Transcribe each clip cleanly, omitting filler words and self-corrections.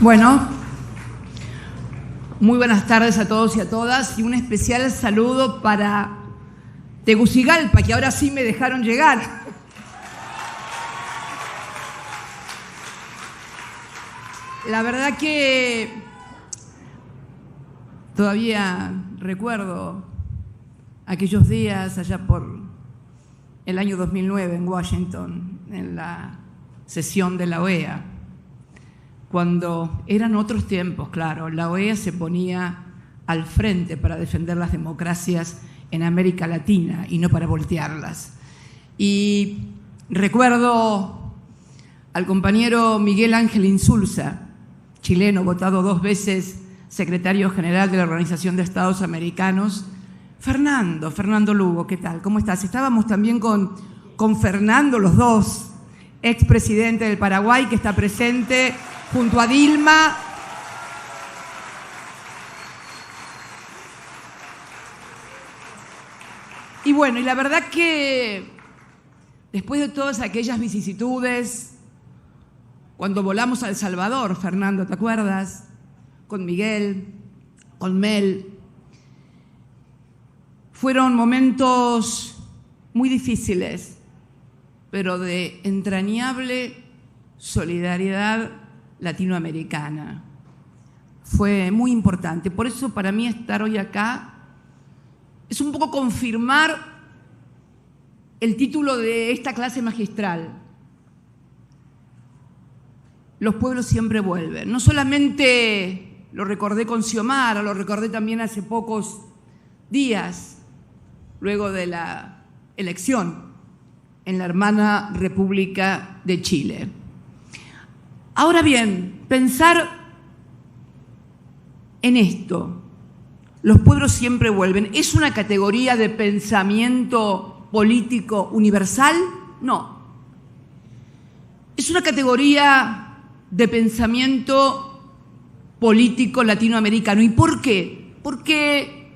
Bueno, muy buenas tardes a todos y a todas y un especial saludo para Tegucigalpa, que ahora sí me dejaron llegar. La verdad que todavía recuerdo aquellos días allá por el año 2009 en Washington, en la sesión de la OEA, cuando eran otros tiempos, claro, la OEA se ponía al frente para defender las democracias en América Latina y no para voltearlas. Y recuerdo al compañero Miguel Ángel Insulza, chileno, votado 2 veces secretario general de la Organización de Estados Americanos. Fernando Lugo, ¿qué tal? ¿Cómo estás? Estábamos también con Fernando, los dos, expresidente del Paraguay, que está presente junto a Dilma. Y bueno, y la verdad que después de todas aquellas vicisitudes, cuando volamos a El Salvador, Fernando, ¿te acuerdas? Con Miguel, con Mel. Fueron momentos muy difíciles, pero de entrañable solidaridad latinoamericana. Fue muy importante. Por eso para mí estar hoy acá es un poco confirmar el título de esta clase magistral. Los pueblos siempre vuelven. No solamente lo recordé con Xiomara, lo recordé también hace pocos días, luego de la elección en la hermana República de Chile. Ahora bien, pensar en esto, los pueblos siempre vuelven, ¿es una categoría de pensamiento político universal? No. Es una categoría de pensamiento político latinoamericano. ¿Y por qué? Porque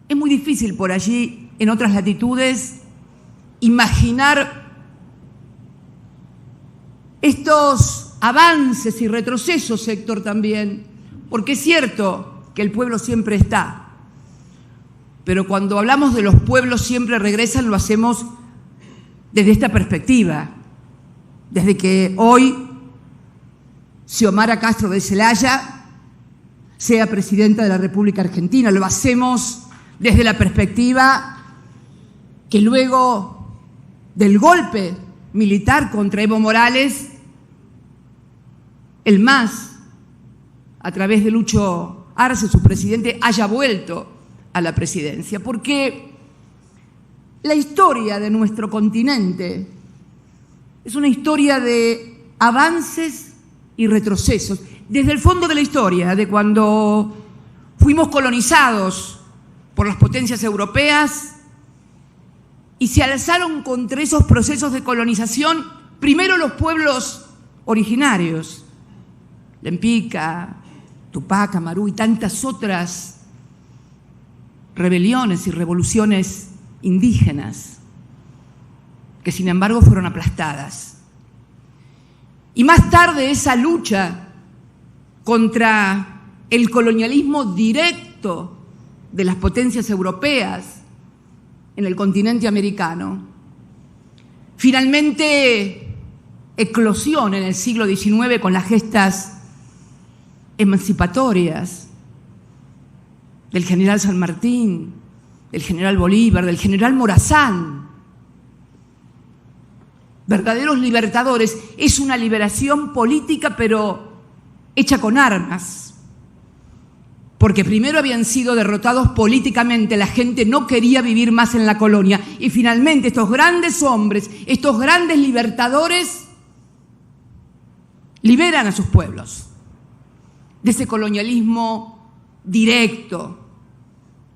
es muy difícil por allí, en otras latitudes, imaginar estos avances y retrocesos, Héctor, también, porque es cierto que el pueblo siempre está, pero cuando hablamos de los pueblos siempre regresan, lo hacemos desde esta perspectiva, desde que hoy Xiomara Castro de Celaya sea presidenta de la República Argentina, lo hacemos desde la perspectiva que luego del golpe militar contra Evo Morales, el MAS, a través de Lucho Arce, su presidente, haya vuelto a la presidencia. Porque la historia de nuestro continente es una historia de avances y retrocesos. Desde el fondo de la historia, de cuando fuimos colonizados por las potencias europeas y se alzaron contra esos procesos de colonización, primero los pueblos originarios, Lempica, Tupac Amaru y tantas otras rebeliones y revoluciones indígenas que sin embargo fueron aplastadas. Y más tarde esa lucha contra el colonialismo directo de las potencias europeas en el continente americano, finalmente eclosión en el siglo XIX con las gestas emancipatorias del general San Martín, del general Bolívar, del general Morazán. Verdaderos libertadores. Es una liberación política, pero hecha con armas. Porque primero habían sido derrotados políticamente, la gente no quería vivir más en la colonia. Y finalmente estos grandes hombres, estos grandes libertadores, liberan a sus pueblos de ese colonialismo directo,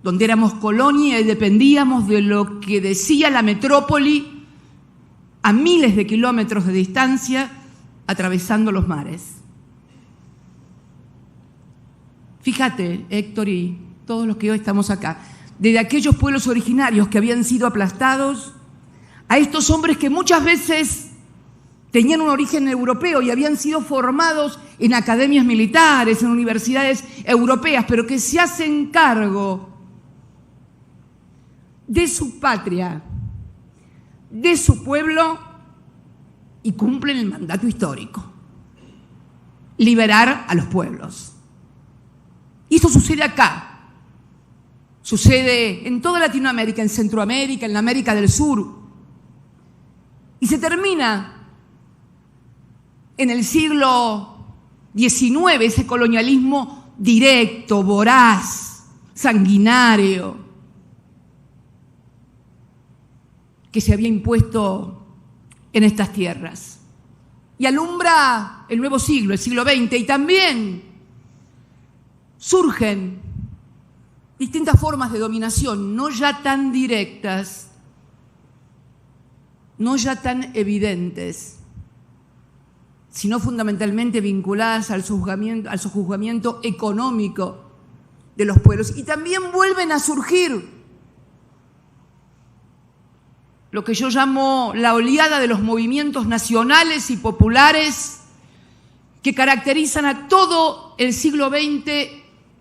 donde éramos colonia y dependíamos de lo que decía la metrópoli a miles de kilómetros de distancia, atravesando los mares. Fíjate, Héctor, y todos los que hoy estamos acá, desde aquellos pueblos originarios que habían sido aplastados, a estos hombres que muchas veces tenían un origen europeo y habían sido formados en academias militares, en universidades europeas, pero que se hacen cargo de su patria, de su pueblo y cumplen el mandato histórico: liberar a los pueblos. Y esto sucede acá, sucede en toda Latinoamérica, en Centroamérica, en la América del Sur, y se termina en el siglo XIX ese colonialismo directo, voraz, sanguinario, que se había impuesto en estas tierras. Y alumbra el nuevo siglo, el siglo XX, y también surgen distintas formas de dominación, no ya tan directas, no ya tan evidentes, sino fundamentalmente vinculadas al sojuzgamiento económico de los pueblos. Y también vuelven a surgir lo que yo llamo la oleada de los movimientos nacionales y populares que caracterizan a todo el siglo XX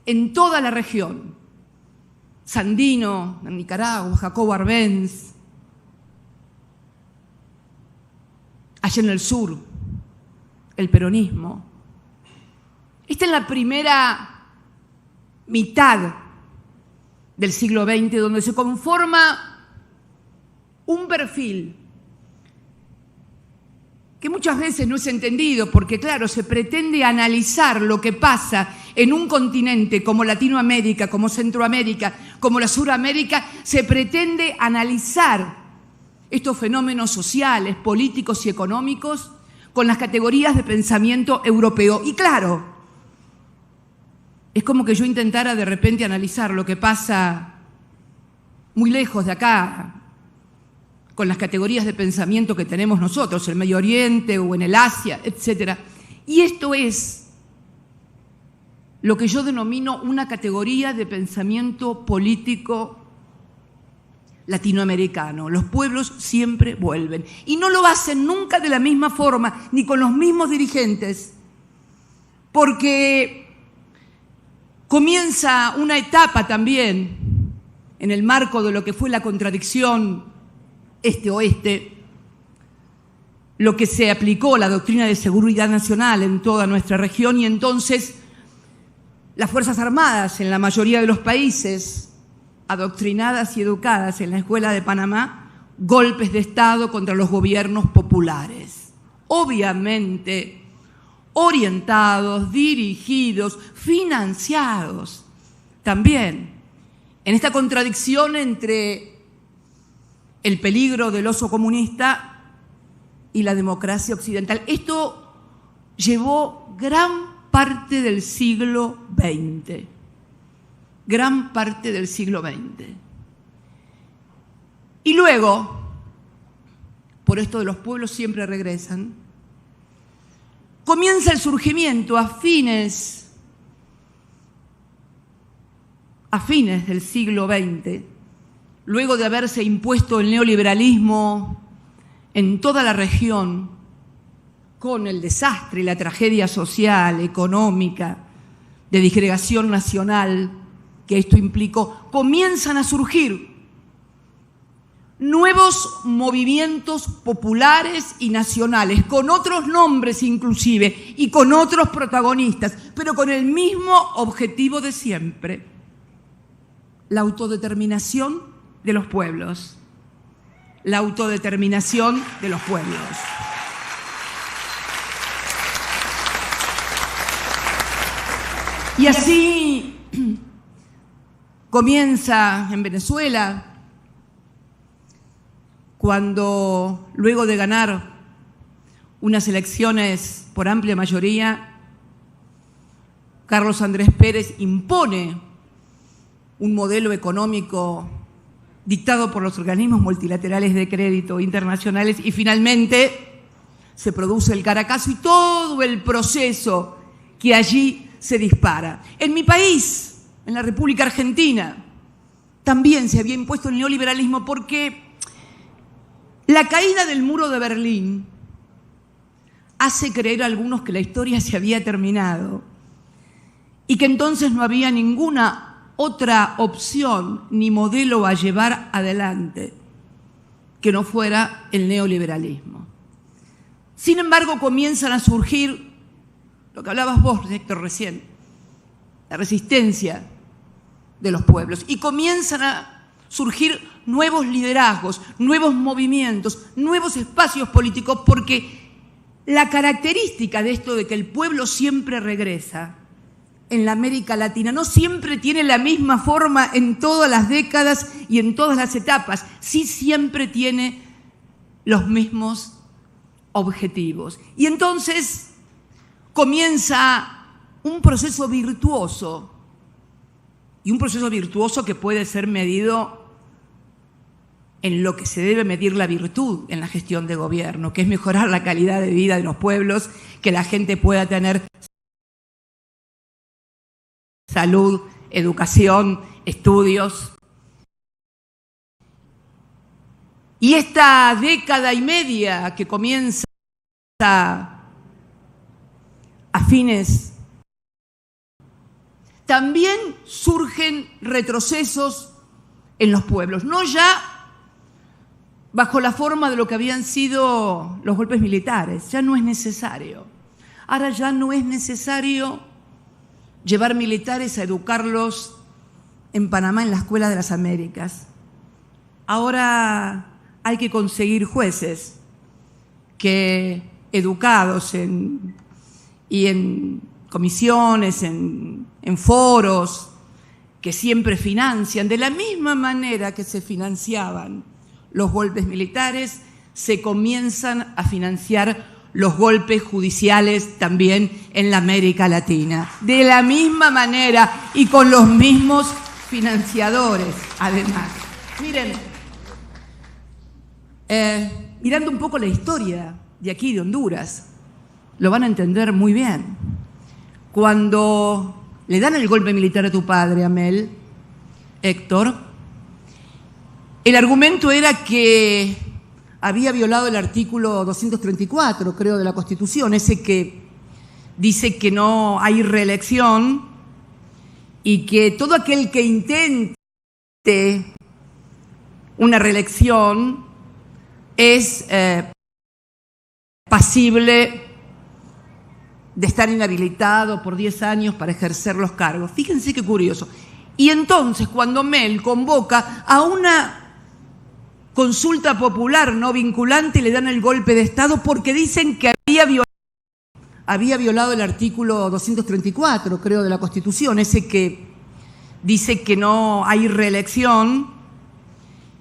en toda la región. Sandino, en Nicaragua, Jacobo Arbenz, allá en el sur, el peronismo. Esta es la primera mitad del siglo XX, donde se conforma un perfil que muchas veces no es entendido, porque claro, se pretende analizar lo que pasa en un continente como Latinoamérica, como Centroamérica, como la Suramérica, se pretende analizar estos fenómenos sociales, políticos y económicos con las categorías de pensamiento europeo. Y claro, es como que yo intentara de repente analizar lo que pasa muy lejos de acá, con las categorías de pensamiento que tenemos nosotros, en el Medio Oriente o en el Asia, etc. Y esto es lo que yo denomino una categoría de pensamiento político latinoamericano. Los pueblos siempre vuelven. Y no lo hacen nunca de la misma forma, ni con los mismos dirigentes, porque comienza una etapa también en el marco de lo que fue la contradicción este-oeste, lo que se aplicó la doctrina de seguridad nacional en toda nuestra región, y entonces las Fuerzas Armadas en la mayoría de los países, adoctrinadas y educadas en la Escuela de Panamá, golpes de Estado contra los gobiernos populares, obviamente orientados, dirigidos, financiados también en esta contradicción entre el peligro del oso comunista y la democracia occidental. Esto llevó gran parte del siglo XX, gran parte del siglo XX. Y luego, por esto de los pueblos siempre regresan, comienza el surgimiento a fines del siglo XX, luego de haberse impuesto el neoliberalismo en toda la región, con el desastre y la tragedia social, económica, de disgregación nacional que esto implicó, comienzan a surgir nuevos movimientos populares y nacionales, con otros nombres inclusive y con otros protagonistas, pero con el mismo objetivo de siempre: la autodeterminación de los pueblos. La autodeterminación de los pueblos. Y así comienza en Venezuela, cuando luego de ganar unas elecciones por amplia mayoría, Carlos Andrés Pérez impone un modelo económico dictado por los organismos multilaterales de crédito internacionales, y finalmente se produce el Caracazo y todo el proceso que allí se dispara. En mi país, en la República Argentina, también se había impuesto el neoliberalismo, porque la caída del muro de Berlín hace creer a algunos que la historia se había terminado y que entonces no había ninguna otra opción ni modelo a llevar adelante que no fuera el neoliberalismo. Sin embargo, comienzan a surgir, lo que hablabas vos, Héctor, recién, la resistencia de los pueblos, y comienzan a surgir nuevos liderazgos, nuevos movimientos, nuevos espacios políticos, porque la característica de esto de que el pueblo siempre regresa en la América Latina no siempre tiene la misma forma en todas las décadas y en todas las etapas, sí siempre tiene los mismos objetivos. Y entonces comienza un proceso virtuoso, y un proceso virtuoso que puede ser medido en lo que se debe medir la virtud en la gestión de gobierno, que es mejorar la calidad de vida de los pueblos, que la gente pueda tener salud, educación, estudios. Y esta década y media que comienza a fines, también surgen retrocesos en los pueblos, no ya bajo la forma de lo que habían sido los golpes militares, ya no es necesario. Ahora ya no es necesario llevar militares a educarlos en Panamá, en la Escuela de las Américas. Ahora hay que conseguir jueces que, educados en comisiones, en foros, que siempre financian, de la misma manera que se financiaban los golpes militares, se comienzan a financiar los golpes judiciales también en la América Latina. De la misma manera y con los mismos financiadores, además. Miren, mirando un poco la historia de aquí, de Honduras, lo van a entender muy bien. Cuando le dan el golpe militar a tu padre, Amel, Héctor, el argumento era que había violado el artículo 234, creo, de la Constitución, ese que dice que no hay reelección y que todo aquel que intente una reelección es pasible de estar inhabilitado por 10 años para ejercer los cargos. Fíjense qué curioso. Y entonces, cuando Mel convoca a una consulta popular no vinculante, le dan el golpe de Estado porque dicen que había violado el artículo 234, creo, de la Constitución, ese que dice que no hay reelección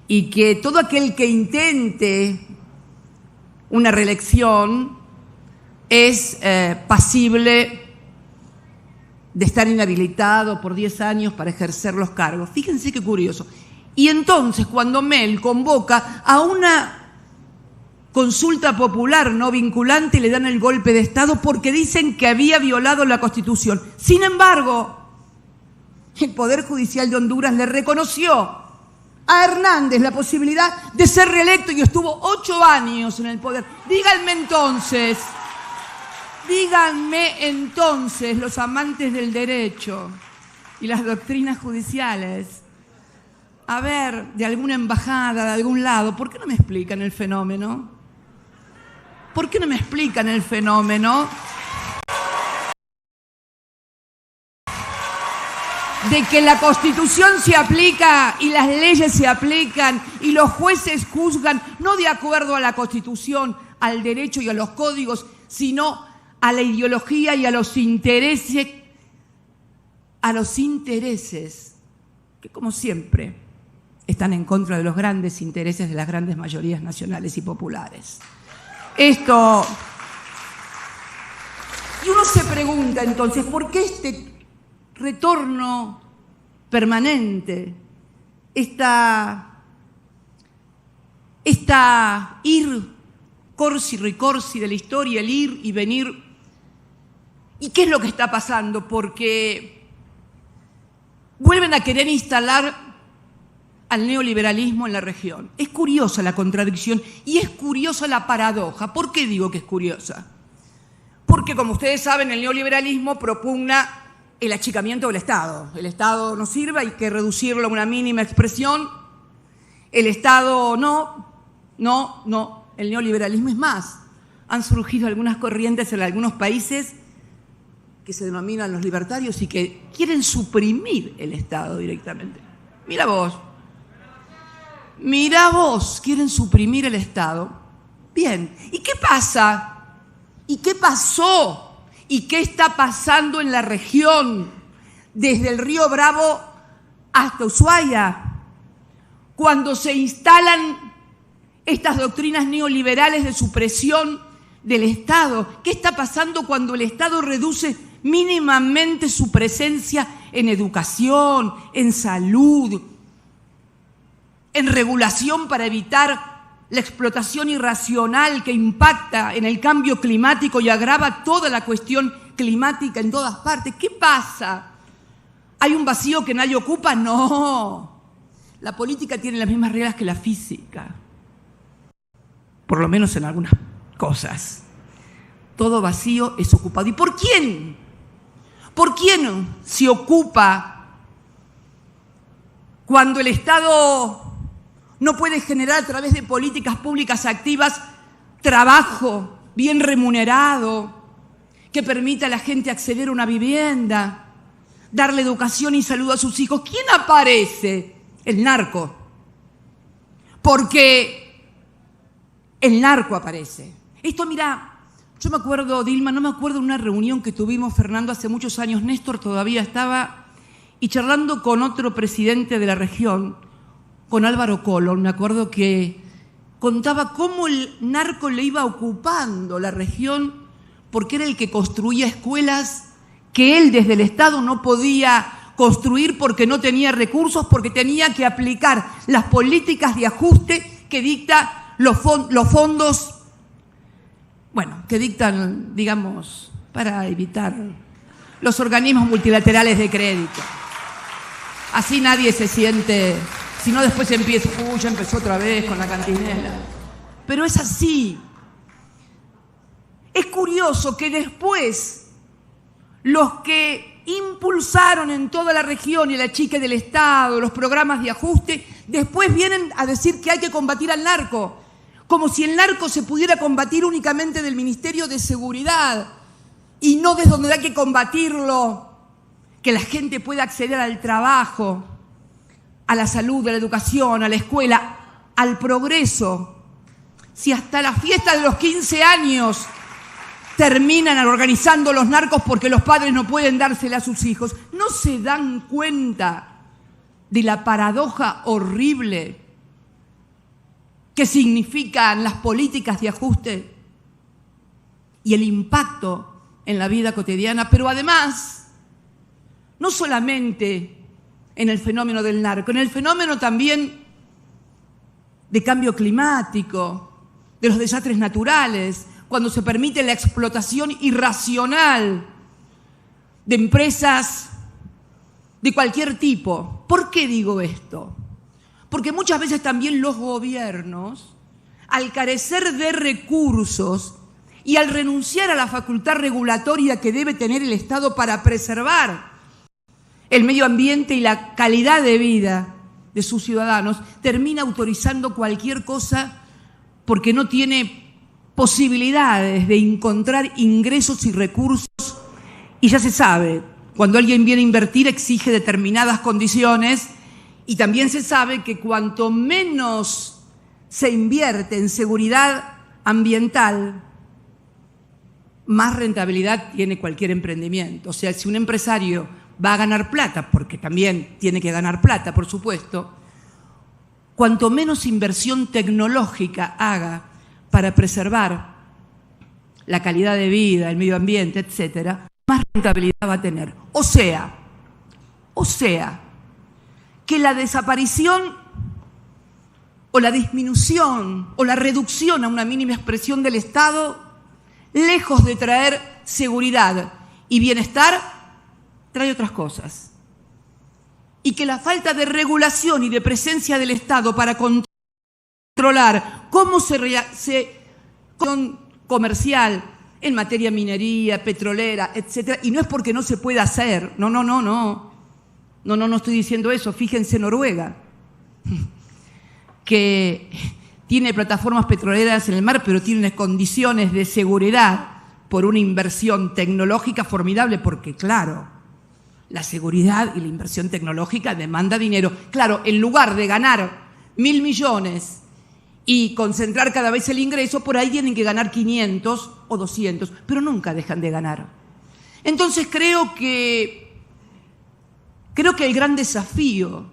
y que todo aquel que intente una reelección es pasible de estar inhabilitado por 10 años para ejercer los cargos. Fíjense qué curioso. Y entonces, cuando Mel convoca a una consulta popular no vinculante, le dan el golpe de Estado porque dicen que había violado la Constitución. Sin embargo, el Poder Judicial de Honduras le reconoció a Hernández la posibilidad de ser reelecto y estuvo 8 años en el poder. Díganme entonces, los amantes del derecho y las doctrinas judiciales, a ver, de alguna embajada, de algún lado, ¿por qué no me explican el fenómeno? ¿Por qué no me explican el fenómeno de que la Constitución se aplica y las leyes se aplican y los jueces juzgan no de acuerdo a la Constitución, al derecho y a los códigos, sino a la ideología y a los intereses que, como siempre, están en contra de los grandes intereses de las grandes mayorías nacionales y populares. Y uno se pregunta entonces, ¿por qué este retorno permanente, esta ir corsi ricorsi de la historia, el ir y venir? ¿Y qué es lo que está pasando? Porque vuelven a querer instalar al neoliberalismo en la región. Es curiosa la contradicción y es curiosa la paradoja. ¿Por qué digo que es curiosa? porque, como ustedes saben, el neoliberalismo propugna el achicamiento del Estado. El Estado no sirve, hay que reducirlo a una mínima expresión. El Estado no. El neoliberalismo es más. Han surgido algunas corrientes en algunos países que se denominan los libertarios y que quieren suprimir el Estado directamente. Mira vos, quieren suprimir el Estado. Bien, ¿y qué pasa? ¿Y qué pasó? ¿Y qué está pasando en la región desde el río Bravo hasta Ushuaia? Cuando se instalan estas doctrinas neoliberales de supresión del Estado. ¿Qué está pasando cuando el Estado reduce mínimamente su presencia en educación, en salud, en regulación para evitar la explotación irracional que impacta en el cambio climático y agrava toda la cuestión climática en todas partes? ¿Qué pasa? ¿Hay un vacío que nadie ocupa? No. La política tiene las mismas reglas que la física, por lo menos en algunas cosas. Todo vacío es ocupado. ¿Y por quién? ¿Por quién se ocupa cuando el Estado no puede generar a través de políticas públicas activas trabajo bien remunerado que permita a la gente acceder a una vivienda, darle educación y salud a sus hijos? ¿Quién aparece? El narco. Porque el narco aparece. Esto, mira, yo me acuerdo, Dilma, no me acuerdo de una reunión que tuvimos, Fernando, hace muchos años. Néstor todavía estaba, y charlando con otro presidente de la región, con Álvaro Colón, me acuerdo que contaba cómo el narco le iba ocupando la región porque era el que construía escuelas que él desde el Estado no podía construir porque no tenía recursos, porque tenía que aplicar las políticas de ajuste que dictan los fondos, bueno, que dictan, digamos, para evitar los organismos multilaterales de crédito. Así nadie se siente, si no después empieza, ya empezó otra vez con la cantinela. Pero es así. Es curioso que después los que impulsaron en toda la región y el achique del Estado, los programas de ajuste, después vienen a decir que hay que combatir al narco, como si el narco se pudiera combatir únicamente del Ministerio de Seguridad y no desde donde hay que combatirlo, que la gente pueda acceder al trabajo, a la salud, a la educación, a la escuela, al progreso. Si hasta la fiesta de los 15 años terminan organizando los narcos porque los padres no pueden dársela a sus hijos, ¿no se dan cuenta de la paradoja horrible que significan las políticas de ajuste y el impacto en la vida cotidiana? Pero además, no solamente en el fenómeno del narco, en el fenómeno también de cambio climático, de los desastres naturales, cuando se permite la explotación irracional de empresas de cualquier tipo. ¿Por qué digo esto? Porque muchas veces también los gobiernos, al carecer de recursos y al renunciar a la facultad regulatoria que debe tener el Estado para preservar el medio ambiente y la calidad de vida de sus ciudadanos, termina autorizando cualquier cosa porque no tiene posibilidades de encontrar ingresos y recursos. Y ya se sabe, cuando alguien viene a invertir exige determinadas condiciones, y también se sabe que cuanto menos se invierte en seguridad ambiental, más rentabilidad tiene cualquier emprendimiento. O sea, si un empresario va a ganar plata, porque también tiene que ganar plata, por supuesto, cuanto menos inversión tecnológica haga para preservar la calidad de vida, el medio ambiente, etcétera, más rentabilidad va a tener. O sea, que la desaparición o la disminución o la reducción a una mínima expresión del Estado, lejos de traer seguridad y bienestar, trae otras cosas. Y que la falta de regulación y de presencia del Estado para controlar cómo se comercial en materia minería, petrolera, etcétera, y no es porque no se pueda hacer, no estoy diciendo eso. Fíjense Noruega, que tiene plataformas petroleras en el mar, pero tiene condiciones de seguridad por una inversión tecnológica formidable, porque claro, la seguridad y la inversión tecnológica demanda dinero. Claro, en lugar de ganar 1.000 millones y concentrar cada vez el ingreso, por ahí tienen que ganar 500 o 200, pero nunca dejan de ganar. Entonces creo que el gran desafío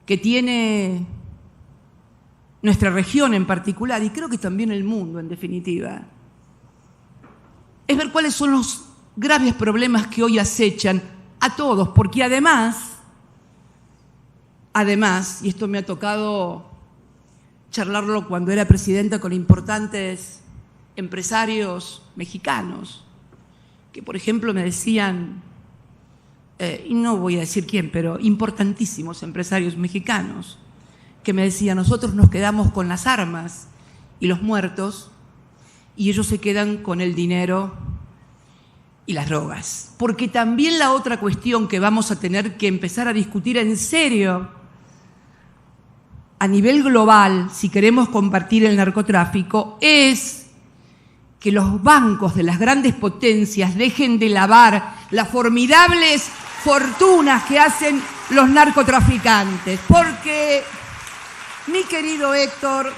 que tiene nuestra región en particular, y creo que también el mundo en definitiva, es ver cuáles son los graves problemas que hoy acechan a todos, porque además, y esto me ha tocado charlarlo cuando era presidenta con importantes empresarios mexicanos, que por ejemplo me decían, y no voy a decir quién, pero importantísimos empresarios mexicanos, que me decían: nosotros nos quedamos con las armas y los muertos, y ellos se quedan con el dinero y las drogas. Porque también la otra cuestión que vamos a tener que empezar a discutir en serio a nivel global, si queremos combatir el narcotráfico, es que los bancos de las grandes potencias dejen de lavar las formidables fortunas que hacen los narcotraficantes. Porque, mi querido Héctor,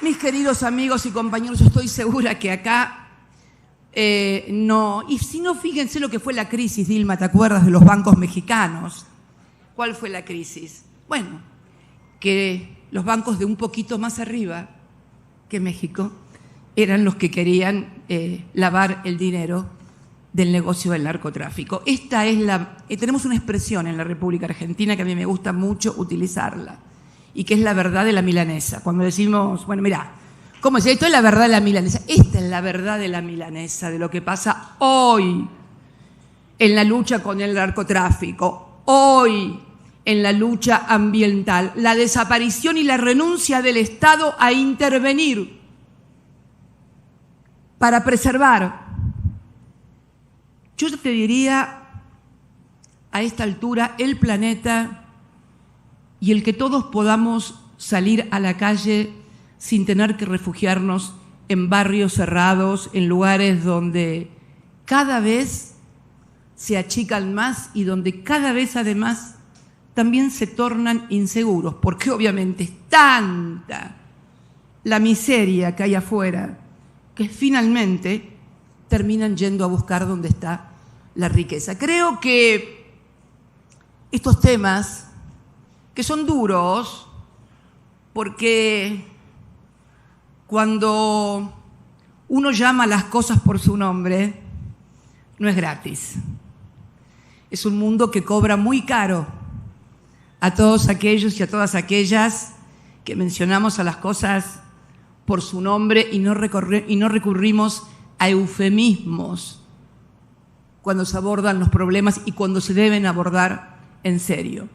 mis queridos amigos y compañeros, estoy segura que acá no. Y si no, fíjense lo que fue la crisis, Dilma, ¿te acuerdas de los bancos mexicanos? ¿Cuál fue la crisis? Bueno, que los bancos de un poquito más arriba que México eran los que querían lavar el dinero del negocio del narcotráfico. Esta es tenemos una expresión en la República Argentina que a mí me gusta mucho utilizarla, y que es la verdad de la milanesa. Cuando decimos, bueno, mirá, ¿cómo es? Esto es la verdad de la milanesa. Esta es la verdad de la milanesa, de lo que pasa hoy en la lucha con el narcotráfico, hoy en la lucha ambiental, la desaparición y la renuncia del Estado a intervenir para preservar. Yo te diría, a esta altura, el planeta, y el que todos podamos salir a la calle sin tener que refugiarnos en barrios cerrados, en lugares donde cada vez se achican más y donde cada vez además también se tornan inseguros, porque obviamente es tanta la miseria que hay afuera que finalmente terminan yendo a buscar donde está la riqueza. Creo que estos temas, que son duros, porque cuando uno llama a las cosas por su nombre, no es gratis. Es un mundo que cobra muy caro a todos aquellos y a todas aquellas que mencionamos a las cosas por su nombre y no recurrimos a eufemismos cuando se abordan los problemas y cuando se deben abordar en serio.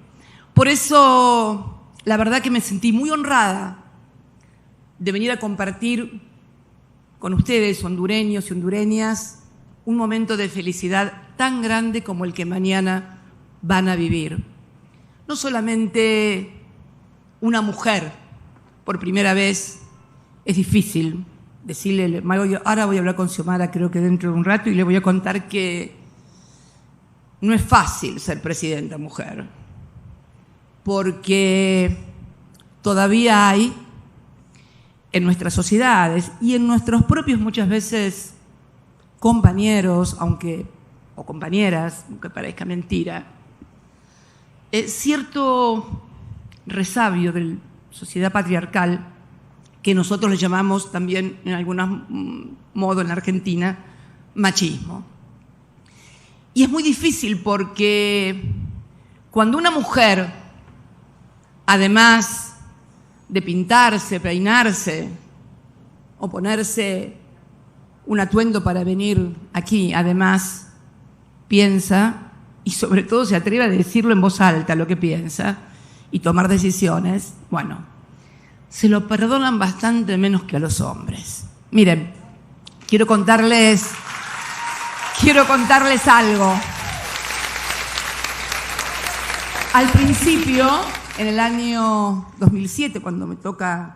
Por eso, la verdad que me sentí muy honrada de venir a compartir con ustedes, hondureños y hondureñas, un momento de felicidad tan grande como el que mañana van a vivir. No solamente una mujer, por primera vez, es difícil decirle, ahora voy a hablar con Xiomara, creo que dentro de un rato, y le voy a contar que no es fácil ser presidenta mujer, porque todavía hay en nuestras sociedades y en nuestros propios, muchas veces, compañeros, o compañeras, aunque parezca mentira, cierto resabio de la sociedad patriarcal que nosotros le llamamos también, en algún modo en la Argentina, machismo. Y es muy difícil porque cuando una mujer, además de pintarse, peinarse o ponerse un atuendo para venir aquí, además piensa, y sobre todo se atreve a decirlo en voz alta lo que piensa y tomar decisiones, bueno, se lo perdonan bastante menos que a los hombres. Miren, quiero contarles algo. Al principio, en el año 2007, cuando me toca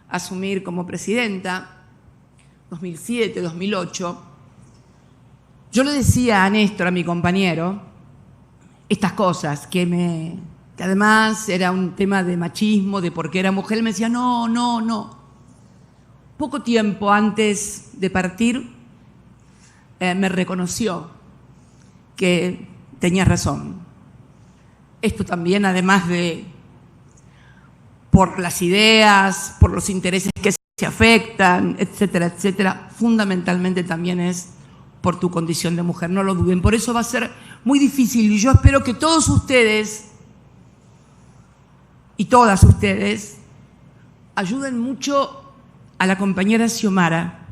asumir como presidenta, 2007, 2008, yo le decía a Néstor, a mi compañero, estas cosas, que además era un tema de machismo, de por qué era mujer. Él me decía, no. Poco tiempo antes de partir, me reconoció que tenía razón. Esto también, además de por las ideas, por los intereses que se afectan, etcétera, etcétera, fundamentalmente también es por tu condición de mujer, no lo duden. Por eso va a ser muy difícil y yo espero que todos ustedes y todas ustedes ayuden mucho a la compañera Xiomara,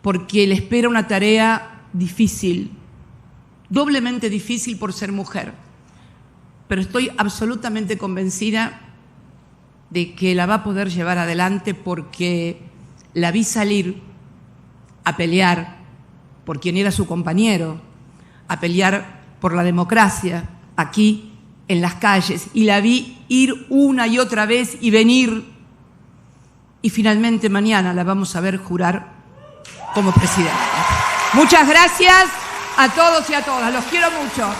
porque le espera una tarea difícil, doblemente difícil por ser mujer, pero estoy absolutamente convencida de que la va a poder llevar adelante porque la vi salir a pelear por quien era su compañero, a pelear por la democracia aquí en las calles, y la vi ir una y otra vez y venir, y finalmente mañana la vamos a ver jurar como presidenta. Muchas gracias a todos y a todas, los quiero mucho.